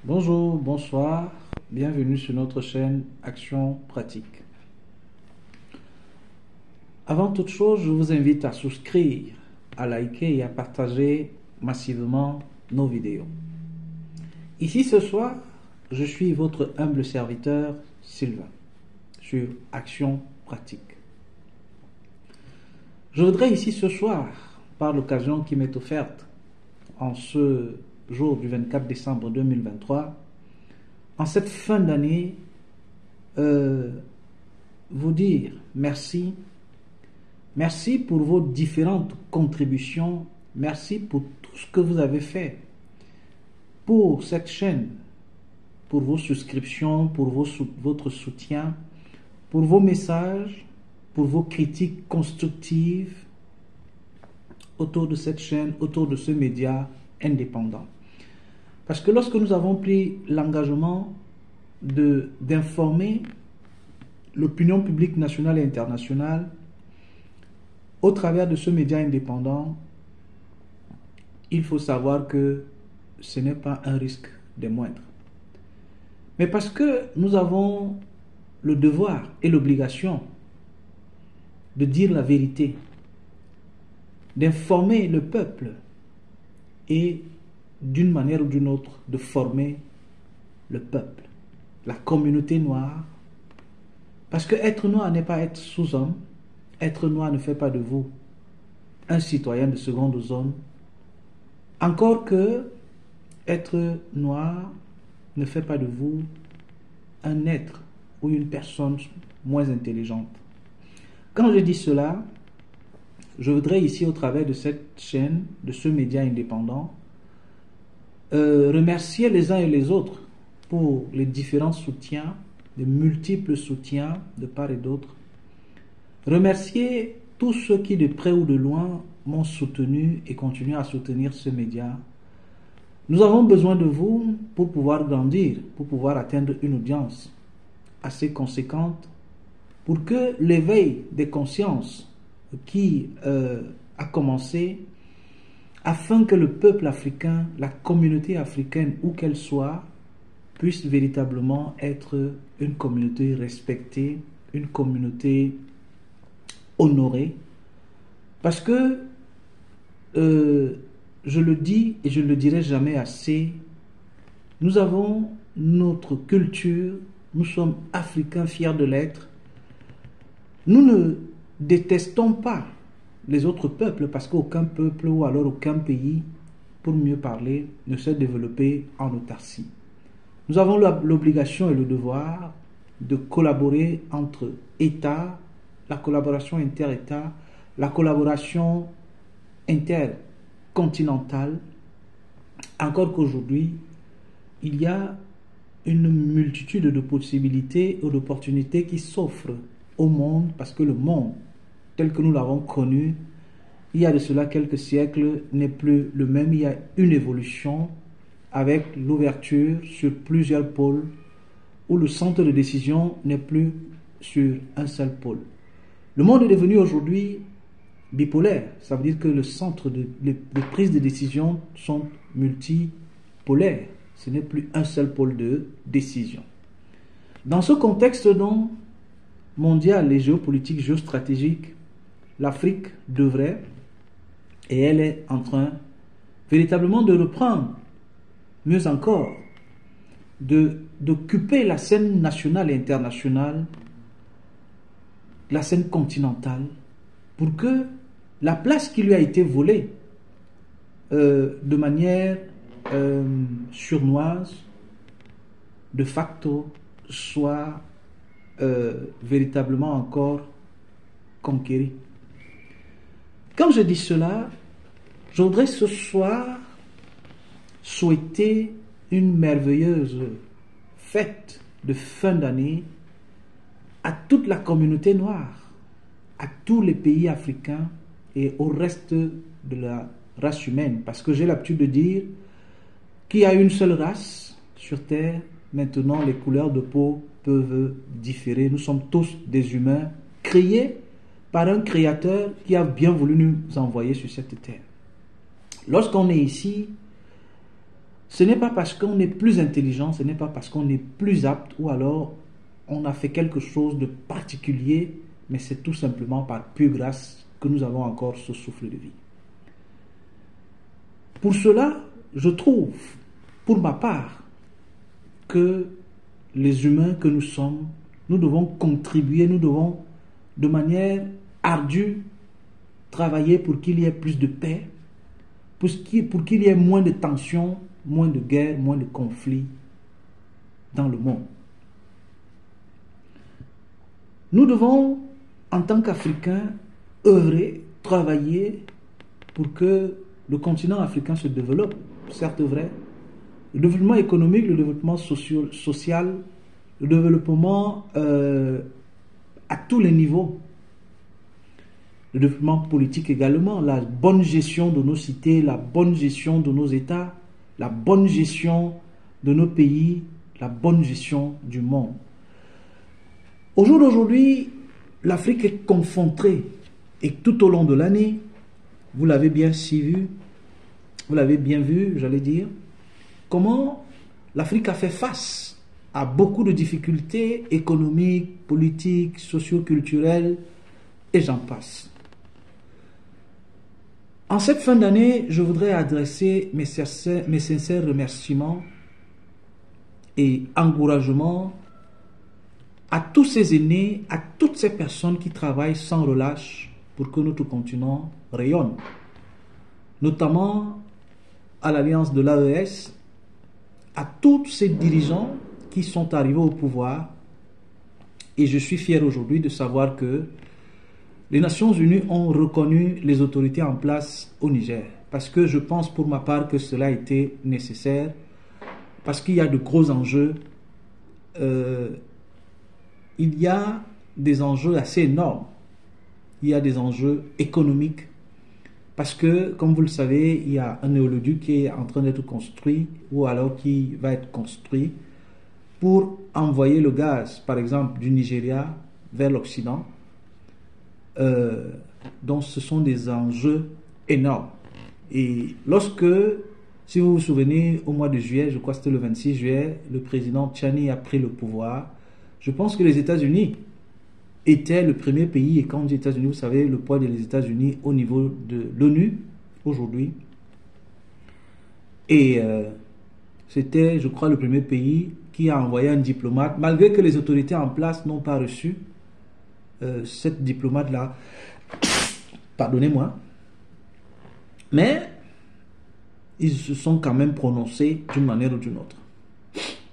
Bonjour, bonsoir, bienvenue sur notre chaîne Action Pratique. Avant toute chose, je vous invite à souscrire, à liker et à partager massivement nos vidéos. Ici ce soir, je suis votre humble serviteur Sylvain sur Action Pratique. Je voudrais ici ce soir, par l'occasion qui m'est offerte en ce jour du 24 décembre 2023, en cette fin d'année, vous dire merci. Merci pour vos différentes contributions. Merci pour tout ce que vous avez fait pour cette chaîne, pour vos souscriptions, pour votre soutien, pour vos messages, pour vos critiques constructives autour de cette chaîne, autour de ce média indépendant. Parce que lorsque nous avons pris l'engagement d'informer l'opinion publique nationale et internationale au travers de ce média indépendant, il faut savoir que ce n'est pas un risque des moindres. Mais parce que nous avons le devoir et l'obligation de dire la vérité, d'informer le peuple et d'une manière ou d'une autre de former le peuple, la communauté noire. Parce que être noir n'est pas être sous-homme. Être noir ne fait pas de vous un citoyen de seconde zone. Encore que être noir ne fait pas de vous un être ou une personne moins intelligente. Quand je dis cela, je voudrais ici, au travers de cette chaîne, de ce média indépendant, remercier les uns et les autres pour les différents soutiens, les multiples soutiens de part et d'autre. Remercier tous ceux qui, de près ou de loin, m'ont soutenu et continuent à soutenir ce média. Nous avons besoin de vous pour pouvoir grandir, pour pouvoir atteindre une audience assez conséquente, pour que l'éveil des consciences qui a commencé, afin que le peuple africain, la communauté africaine, où qu'elle soit, puisse véritablement être une communauté respectée, une communauté honorée. Parce que, je le dis et je ne le dirai jamais assez, nous avons notre culture, nous sommes africains fiers de l'être. Nous ne détestons pas les autres peuples parce qu'aucun peuple ou alors aucun pays, pour mieux parler, ne s'est développé en autarcie. Nous avons l'obligation et le devoir de collaborer entre États, la collaboration inter-États, la collaboration intercontinentale, encore qu'aujourd'hui, il y a une multitude de possibilités ou d'opportunités qui s'offrent au monde, parce que le monde, tel que nous l'avons connu, il y a de cela quelques siècles, n'est plus le même. Il y a une évolution avec l'ouverture sur plusieurs pôles, où le centre de décision n'est plus sur un seul pôle. Le monde est devenu aujourd'hui bipolaire. Ça veut dire que le centre de prise de décision sont multipolaires. Ce n'est plus un seul pôle de décision. Dans ce contexte donc mondial et géopolitique, géostratégique, l'Afrique devrait, et elle est en train véritablement de reprendre, mieux encore, d'occuper la scène nationale et internationale, la scène continentale, pour que la place qui lui a été volée de manière surnoise, de facto, soit véritablement encore conquérie. Quand je dis cela, je voudrais ce soir souhaiter une merveilleuse fête de fin d'année à toute la communauté noire, à tous les pays africains et au reste de la race humaine. Parce que j'ai l'habitude de dire qu'il y a une seule race sur Terre. Maintenant, les couleurs de peau peuvent différer. Nous sommes tous des humains créés par un créateur qui a bien voulu nous envoyer sur cette terre. Lorsqu'on est ici, Ce n'est pas parce qu'on est plus intelligent, ce n'est pas parce qu'on est plus apte ou alors on a fait quelque chose de particulier, mais c'est tout simplement par pure grâce que nous avons encore ce souffle de vie. Pour cela, je trouve, pour ma part, que les humains que nous sommes, nous devons contribuer, nous devons de manière ardue travailler pour qu'il y ait plus de paix, pour qu'il y ait moins de tensions, moins de guerres, moins de conflits dans le monde. Nous devons, en tant qu'Africains, œuvrer, travailler pour que le continent africain se développe, certes vrai. Le développement économique, le développement social, le développement à tous les niveaux. Le développement politique également, la bonne gestion de nos cités, la bonne gestion de nos États, la bonne gestion de nos pays, la bonne gestion du monde. Au jour d'aujourd'hui, l'Afrique est confrontée, et tout au long de l'année, vous l'avez bien vu, j'allais dire, comment l'Afrique a fait face à beaucoup de difficultés économiques, politiques, socio-culturelles, et j'en passe. En cette fin d'année, je voudrais adresser mes sincères remerciements et encouragements à tous ces aînés, à toutes ces personnes qui travaillent sans relâche pour que notre continent rayonne, notamment à l'Alliance de l'AES, à tous ces dirigeants qui sont arrivés au pouvoir. Et je suis fier aujourd'hui de savoir que les Nations Unies ont reconnu les autorités en place au Niger, parce que je pense pour ma part que cela a été nécessaire, parce qu'il y a de gros enjeux. Il y a des enjeux assez énormes. Il y a des enjeux économiques, parce que, comme vous le savez, il y a un éoliduc qui est en train d'être construit, ou alors qui va être construit, pour envoyer le gaz, par exemple, du Nigeria vers l'Occident. Donc ce sont des enjeux énormes. Et lorsque, si vous vous souvenez, au mois de juillet, je crois que c'était le 26 juillet, le président Tchani a pris le pouvoir, je pense que les États-Unis étaient le premier pays, et quand on dit États-Unis, vous savez le poids des États-Unis au niveau de l'ONU aujourd'hui. Et c'était, je crois, le premier pays qui a envoyé un diplomate, malgré que les autorités en place n'ont pas reçu cette diplomate-là, pardonnez-moi, mais ils se sont quand même prononcés d'une manière ou d'une autre.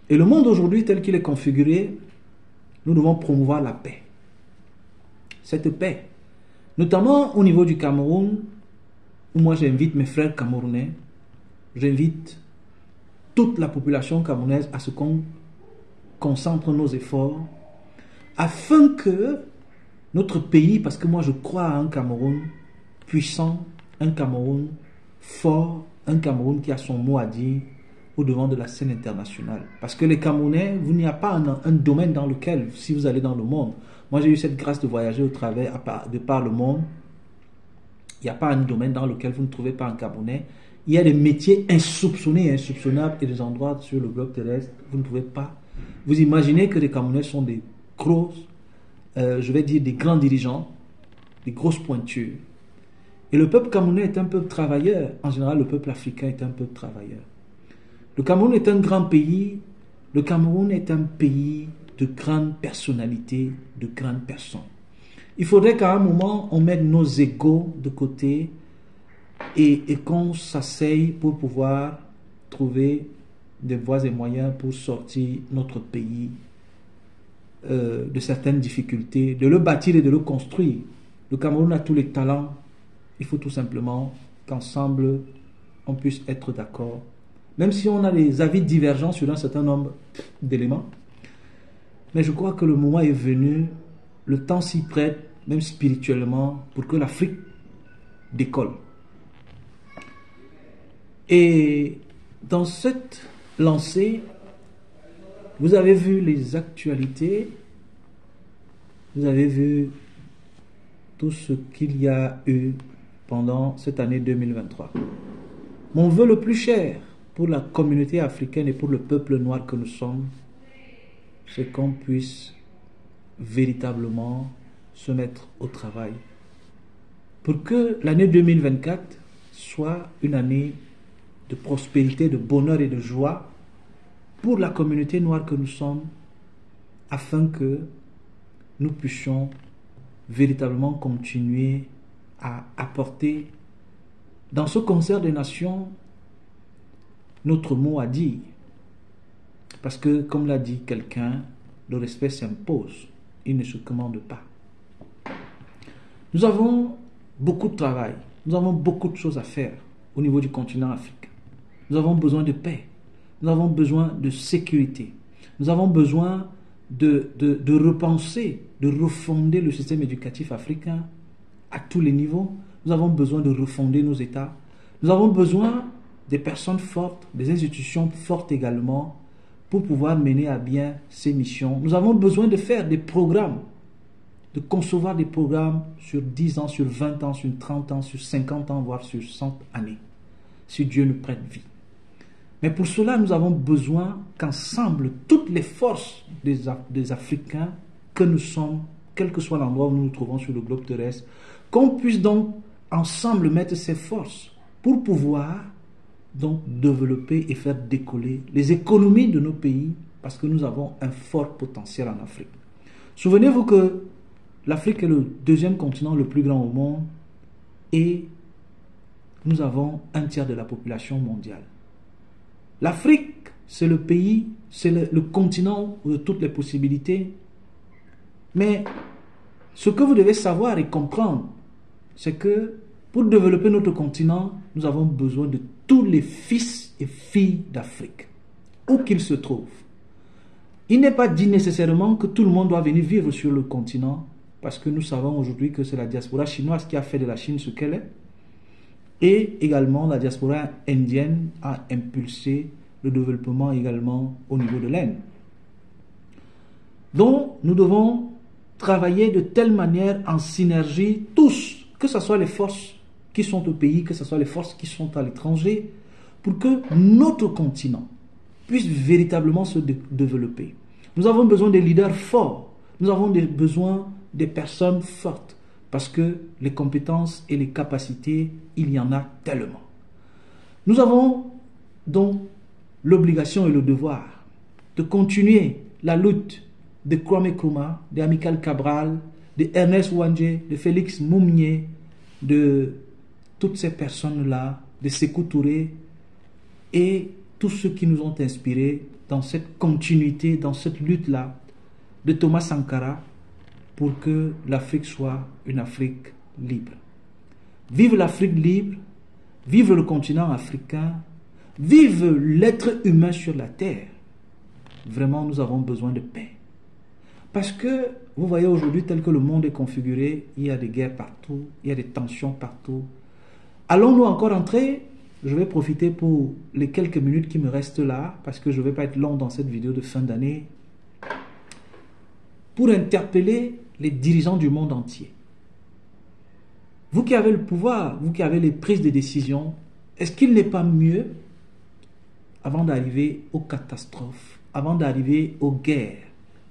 Et le monde aujourd'hui tel qu'il est configuré, nous devons promouvoir la paix. Cette paix, notamment au niveau du Cameroun, où moi j'invite mes frères camerounais, j'invite toute la population camerounaise à ce qu'on concentre nos efforts afin que notre pays, parce que moi je crois à un Cameroun puissant, un Cameroun fort, un Cameroun qui a son mot à dire au devant de la scène internationale. Parce que les Camerounais, il n'y a pas un domaine dans lequel, si vous allez dans le monde, moi j'ai eu cette grâce de voyager de par le monde, il n'y a pas un domaine dans lequel vous ne trouvez pas un Camerounais. Il y a des métiers insoupçonnés et insoupçonnables et des endroits sur le globe terrestre, vous ne pouvez pas. Vous imaginez que les Camerounais sont des grosses, je vais dire des grands dirigeants, des grosses pointures. Et le peuple camerounais est un peuple travailleur. En général, le peuple africain est un peuple travailleur. Le Cameroun est un grand pays. Le Cameroun est un pays de grandes personnalités, de grandes personnes. Il faudrait qu'à un moment, on mette nos égos de côté et qu'on s'asseye pour pouvoir trouver des voies et moyens pour sortir notre pays de certaines difficultés, de le bâtir et de le construire. Le Cameroun a tous les talents. Il faut tout simplement qu'ensemble, on puisse être d'accord. Même si on a des avis divergents sur un certain nombre d'éléments. Mais je crois que le moment est venu, le temps s'y prête, même spirituellement, pour que l'Afrique décolle. Et dans cette lancée, vous avez vu les actualités, vous avez vu tout ce qu'il y a eu pendant cette année 2023. Mon vœu le plus cher pour la communauté africaine et pour le peuple noir que nous sommes, c'est qu'on puisse véritablement se mettre au travail pour que l'année 2024 soit une année de prospérité, de bonheur et de joie pour la communauté noire que nous sommes, afin que nous puissions véritablement continuer à apporter dans ce concert des nations notre mot à dire. Parce que, comme l'a dit quelqu'un, le respect s'impose, il ne se commande pas. Nous avons beaucoup de travail, nous avons beaucoup de choses à faire au niveau du continent africain. Nous avons besoin de paix, nous avons besoin de sécurité, nous avons besoin de repenser, de refonder le système éducatif africain à tous les niveaux. Nous avons besoin de refonder nos États. Nous avons besoin des personnes fortes, des institutions fortes également, pour pouvoir mener à bien ces missions. Nous avons besoin de faire des programmes, de concevoir des programmes sur 10 ans, sur 20 ans, sur 30 ans, sur 50 ans, voire sur 100 années, si Dieu nous prête vie. Mais pour cela, nous avons besoin qu'ensemble, toutes les forces des Africains que nous sommes, quel que soit l'endroit où nous nous trouvons sur le globe terrestre, qu'on puisse donc ensemble mettre ces forces pour pouvoir donc développer et faire décoller les économies de nos pays, parce que nous avons un fort potentiel en Afrique. Souvenez-vous que l'Afrique est le deuxième continent le plus grand au monde et nous avons un tiers de la population mondiale. L'Afrique, c'est le pays, c'est le continent de toutes les possibilités. Mais ce que vous devez savoir et comprendre, c'est que pour développer notre continent, nous avons besoin de tous les fils et filles d'Afrique, où qu'ils se trouvent. Il n'est pas dit nécessairement que tout le monde doit venir vivre sur le continent, parce que nous savons aujourd'hui que c'est la diaspora chinoise qui a fait de la Chine ce qu'elle est. Et également, la diaspora indienne a impulsé le développement également au niveau de l'Inde. Donc, nous devons travailler de telle manière en synergie, tous, que ce soit les forces qui sont au pays, que ce soit les forces qui sont à l'étranger, pour que notre continent puisse véritablement se développer. Nous avons besoin des leaders forts, nous avons besoin des personnes fortes, parce que les compétences et les capacités, il y en a tellement. Nous avons donc l'obligation et le devoir de continuer la lutte de Kwame Nkrumah, de Amilcar Cabral, de Ernest Ouandjé, de Félix Moumnier, de toutes ces personnes-là, de Sékou Touré et tous ceux qui nous ont inspirés dans cette continuité, dans cette lutte-là, de Thomas Sankara, pour que l'Afrique soit une Afrique libre. Vive l'Afrique libre, vive le continent africain, vive l'être humain sur la terre. Vraiment, nous avons besoin de paix. Parce que, vous voyez aujourd'hui, tel que le monde est configuré, il y a des guerres partout, il y a des tensions partout. Allons-nous encore entrer? Je vais profiter pour les quelques minutes qui me restent là, parce que je ne vais pas être long dans cette vidéo de fin d'année, pour interpeller les dirigeants du monde entier. Vous qui avez le pouvoir, vous qui avez les prises de décision, est-ce qu'il n'est pas mieux, avant d'arriver aux catastrophes, avant d'arriver aux guerres,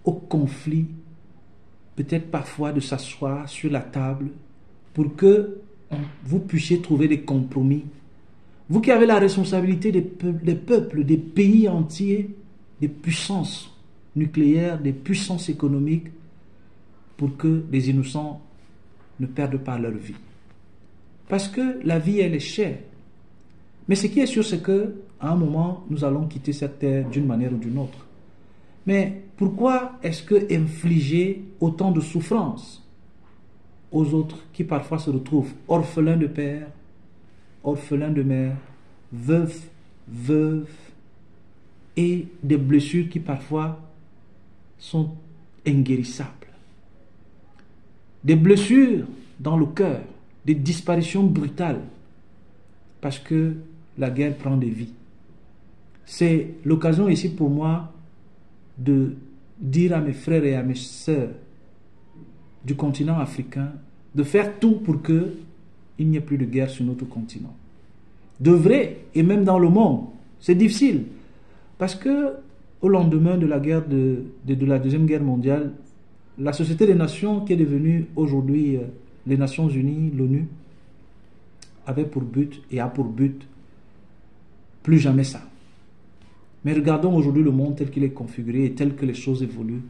aux conflits, peut-être parfois de s'asseoir sur la table pour que vous puissiez trouver des compromis? Vous qui avez la responsabilité des peuples, des pays entiers, des puissances nucléaires, des puissances économiques, pour que les innocents ne perdent pas leur vie. Parce que la vie, elle est chère. Mais ce qui est sûr, c'est qu'à un moment, nous allons quitter cette terre d'une manière ou d'une autre. Mais pourquoi est-ce que infliger autant de souffrance aux autres qui parfois se retrouvent orphelins de père, orphelins de mère, veufs, veuves, et des blessures qui parfois sont inguérissables? Des blessures dans le cœur, des disparitions brutales, parce que la guerre prend des vies. C'est l'occasion ici pour moi de dire à mes frères et à mes sœurs du continent africain de faire tout pour qu'il n'y ait plus de guerre sur notre continent. D'œuvrer, et même dans le monde, C'est difficile. Parce que au lendemain de la guerre de la Deuxième Guerre mondiale, la Société des Nations, qui est devenue aujourd'hui les Nations Unies, l'ONU, avait pour but et a pour but plus jamais ça. Mais regardons aujourd'hui le monde tel qu'il est configuré et tel que les choses évoluent.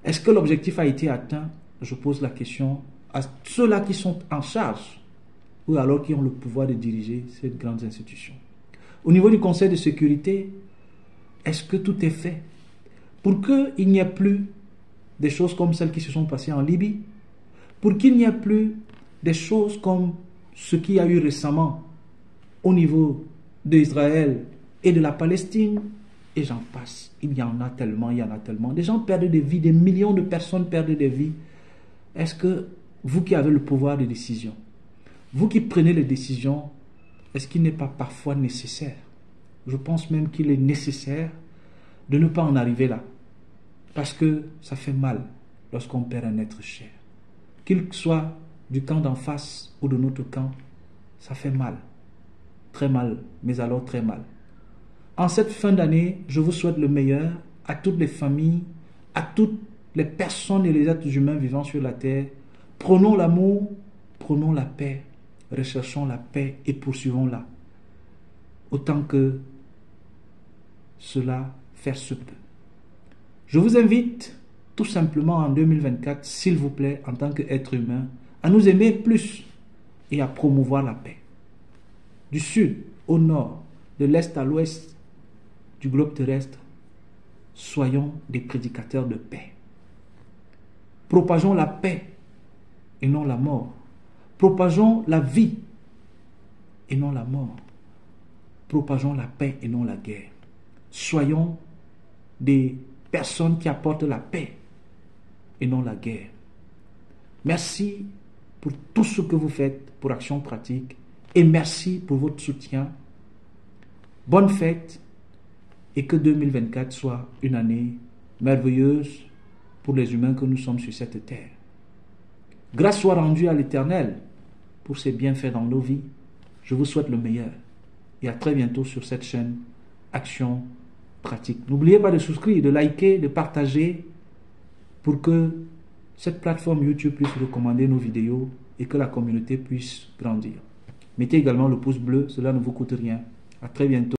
Est-ce que l'objectif a été atteint? Je pose la question à ceux-là qui sont en charge ou alors qui ont le pouvoir de diriger ces grandes institutions. Au niveau du Conseil de sécurité, est-ce que tout est fait pour qu'il n'y ait plus des choses comme celles qui se sont passées en Libye, pour qu'il n'y ait plus des choses comme ce qu'il y a eu récemment au niveau d'Israël et de la Palestine, et j'en passe. Il y en a tellement, il y en a tellement. Des gens perdent des vies, des millions de personnes perdent des vies. Est-ce que vous qui avez le pouvoir de décision, vous qui prenez les décisions, est-ce qu'il n'est pas parfois nécessaire? Je pense même qu'il est nécessaire de ne pas en arriver là. Parce que ça fait mal lorsqu'on perd un être cher. Qu'il soit du camp d'en face ou de notre camp, ça fait mal. Très mal, mais alors très mal. En cette fin d'année, je vous souhaite le meilleur à toutes les familles, à toutes les personnes et les êtres humains vivant sur la terre. Prenons l'amour, prenons la paix, recherchons la paix et poursuivons-la. Autant que cela faire se peut. Je vous invite tout simplement en 2024, s'il vous plaît, en tant qu'être humain, à nous aimer plus et à promouvoir la paix. Du sud au nord, de l'est à l'ouest du globe terrestre, soyons des prédicateurs de paix. Propageons la paix et non la mort. Propageons la vie et non la mort. Propageons la paix et non la guerre. Soyons des personnes qui apportent la paix et non la guerre. Merci pour tout ce que vous faites pour Action Pratique et merci pour votre soutien. Bonne fête et que 2024 soit une année merveilleuse pour les humains que nous sommes sur cette terre. Grâce soit rendue à l'Éternel pour ses bienfaits dans nos vies. Je vous souhaite le meilleur et à très bientôt sur cette chaîne Action Pratique. N'oubliez pas de souscrire, de liker, de partager pour que cette plateforme YouTube puisse recommander nos vidéos et que la communauté puisse grandir. Mettez également le pouce bleu, cela ne vous coûte rien. À très bientôt.